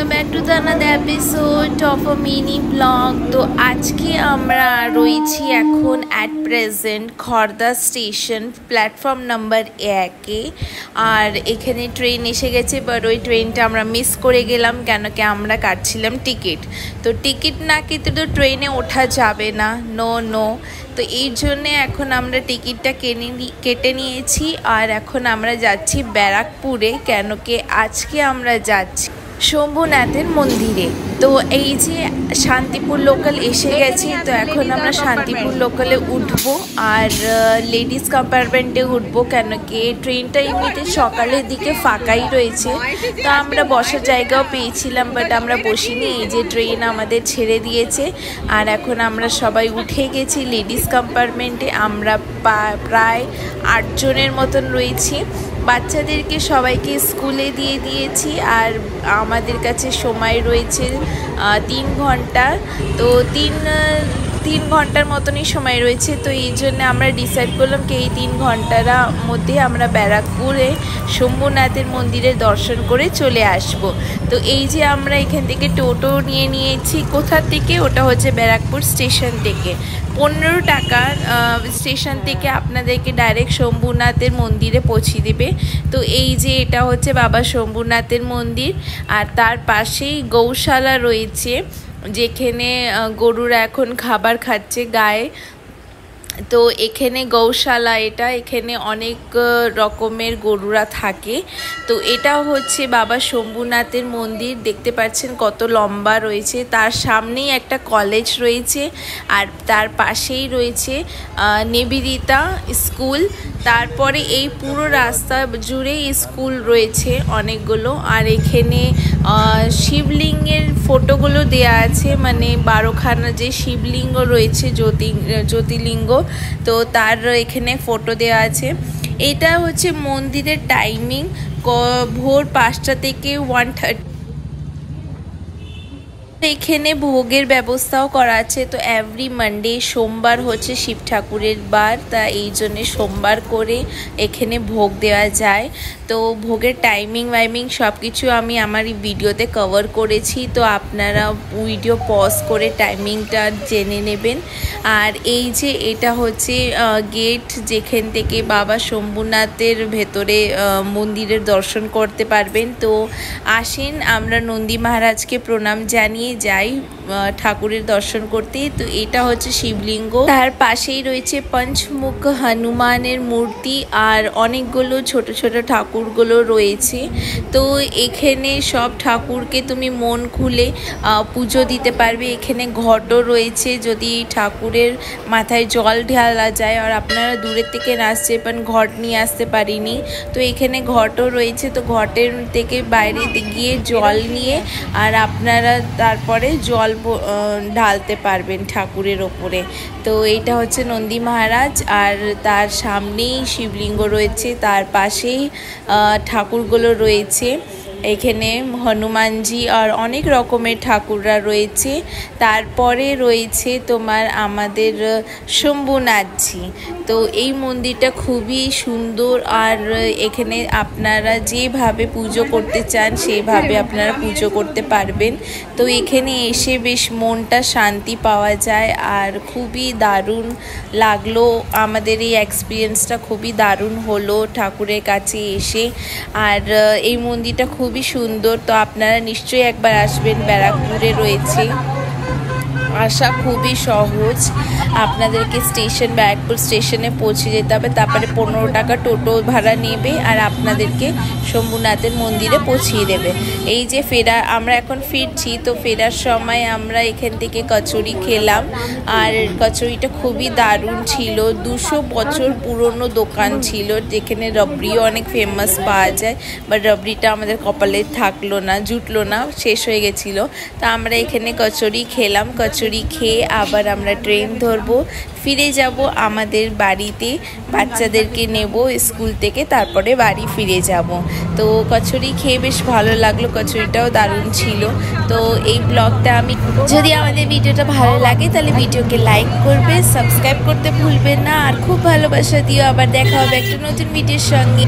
welcome back to the another episode of a mini vlog। তো আজকে আমরা রয়েছি এখন at present Khardah station platform number 1 আর এখানে ট্রেন এসে গেছে, বাট ওই ট্রেনটা আমরা মিস করে গেলাম কেন কি আমরা কাটছিলাম টিকিট। তো টিকিট না কেটে তো ট্রেনে ওঠা যাবে না, নো। তো এই জন্যে এখন আমরা টিকিটটা কেটে নিয়েছি আর এখন আমরা যাচ্ছি ব্যারাকপুরে, কেন কি আজকে আমরা যাচ্ছি শম্ভুনাথের মন্দিরে। তো এই যে শান্তিপুর লোকাল এসে গেছি, তো এখন আমরা শান্তিপুর লোকালে উঠবো আর লেডিস কম্পার্টমেন্টে উঠবো, কেন কি ট্রেনটা এমনিতে সকালের দিকে ফাঁকাই রয়েছে। তো আমরা বসার জায়গাও পেয়েছিলাম, বাট আমরা বসিনি, এই যে ট্রেন আমাদের ছেড়ে দিয়েছে আর এখন আমরা সবাই উঠে গেছি লেডিস কম্পার্টমেন্টে। আমরা প্রায় 8 জনের মতন রয়েছি। বাচ্চাদেরকে সবাইকে স্কুলে দিয়ে দিয়েছি আর আমাদের কাছে সময় রয়েছে 3 ঘন্টা। তো 3 ঘন্টার মতনই সময় রয়েছে। তো এই জন্য আমরা ডিসাইড করলাম কি এই 3 ঘন্টার মধ্যে আমরা ব্যারাকপুরে শম্ভুনাথের মন্দিরের দর্শন করে চলে আসব। তো এই যে আমরা এখান থেকে টোটো নিয়েছি, কোথা থেকে, ওটা হচ্ছে ব্যারাকপুর স্টেশন থেকে। 15 টাকা স্টেশন থেকে আপনাদেরকে ডাইরেক্ট শম্ভুনাথের মন্দিরে পৌঁছে দেবে। তো এই যে এটা হচ্ছে বাবা শম্ভুনাথের মন্দির আর তার পাশেই গৌশালা রয়েছে, যেখানে গরুরা এখন খাবার খাচ্ছে গায়ে। তো এখানে গৌশালা, এখানে অনেক রকমের গরুরা থাকে। তো এটা হচ্ছে বাবা শম্ভুনাথের মন্দির, দেখতে পাচ্ছেন কত লম্বা রয়েছে। তার সামনেই একটা কলেজ রয়েছে আর তার পাশেই রয়েছে নিবেদিতা স্কুল। তারপরে এই পুরো রাস্তা জুড়ে স্কুল রয়েছে অনেকগুলো। আর এখানে শিবলিঙ্গের ফটোগুলো দেয়া আছে, মানে 12খানা যে শিবলিঙ্গ রয়েছে জ্যোতির্লিঙ্গ, তো তার এখানে ফটো দেওয়া আছে। এটা হচ্ছে মন্দিরের টাইমিং, ভোর 5টা থেকে 1:30। এখানে ভোগের ব্যবস্থাও করা আছে। তো এভরি মানডে, সোমবার হচ্ছে শিব ঠাকুরের বার, তা এই জন্য সোমবার করে এখানে ভোগ দেওয়া যায়। তো ভোগের টাইমিং সব কিছু আমি আমার এই ভিডিওতে কভার করেছি, তো আপনারা ভিডিও পজ করে টাইমিংটা জেনে নেবেন। আর এই যে এটা হচ্ছে গেট, যেখান থেকে বাবা শম্ভুনাথের ভেতরে মন্দিরের দর্শন করতে পারবেন। তো আসেন আমরা নন্দী মহারাজকে প্রণাম জানিয়ে যাই ঠাকুরের দর্শন করতে। তো এটা হচ্ছে শিবলিঙ্গ, তার পাশেই রয়েছে পঞ্চমুখ হনুমানের মূর্তি আর অনেকগুলো ছোট ছোট ঠাকুরগুলো রয়েছে। তো এখানে সব ঠাকুরকে তুমি মন খুলে পুজো দিতে পারবে। এখানে ঘটও রয়েছে, যদি ঠাকুরের মাথায় জল ঢালা যায়। আর আপনারা দূরের থেকে আসছে পান, ঘট নিয়ে আসতে পারিনি, তো এখানে ঘটও রয়েছে। তো ঘটের থেকে বাইরে গিয়ে জল নিয়ে আর আপনারা তারপরে জল ঢালতে পারবেন ঠাকুরের ওপরে। তো এইটা হচ্ছে নন্দী মহারাজ আর তার সামনেই শিবলিঙ্গ রয়েছে, তার পাশেই ঠাকুরগুলো রয়েছে। এখানে হনুমানজি আর অনেক রকমের ঠাকুররা রয়েছে। তারপরে রয়েছে তোমার আমাদের শম্ভুনাথজি। তো এই মন্দিরটা খুবই সুন্দর আর এখানে আপনারা যেভাবে পুজো করতে চান সেইভাবে আপনারা পুজো করতে পারবেন। তো এখানে এসে বেশ মনটা শান্তি পাওয়া যায় আর খুবই দারুণ লাগলো। আমাদের এই এক্সপিরিয়েন্সটা খুবই দারুণ হলো ঠাকুরের কাছে এসে। আর এই মন্দিরটা খুবই সুন্দর, তো আপনারা নিশ্চয়ই একবার আসবেন। ব্যারাকপুরে রয়েছে, আসা খুবই সহজ। আপনাদেরকে ব্যারাকপুর স্টেশনে পৌঁছে যেতে হবে, তারপরে 15 টাকা টোটো ভাড়া নেবে আর আপনাদেরকে শম্ভুনাথের মন্দিরে পৌঁছিয়ে দেবে। এই যে আমরা এখন ফিরছি, তো ফেরার সময় আমরা এখান থেকে কচুরি খেলাম আর কচুরিটা খুবই দারুণ ছিল। 200 বছর পুরনো দোকান ছিল, যেখানে রবড়িও অনেক ফেমাস পাওয়া যায়, বাট রবড়িটা আমাদের কপালে জুটলো না, শেষ হয়ে গেছিলো। তো আমরা এখানে কচুরি খেলাম, কচুরি খেয়ে আবার আমরা ট্রেন ধরবো, ফিরে যাব আমাদের বাড়িতে। বাচ্চাদেরকে নেব স্কুল থেকে, তারপরে বাড়ি ফিরে যাব। তো কচুরি খেয়ে বেশ ভালো লাগলো, কচুরিটাও দারুণ ছিল। তো এই ব্লগটা যদি আমাদের ভিডিওটা ভালো লাগে তাহলে ভিডিওকে লাইক করবে, সাবস্ক্রাইব করতে ভুলবেন না আর খুব ভালোবাসা দিও। আবার দেখা হবে একটা নতুন ভিডিওর সঙ্গে।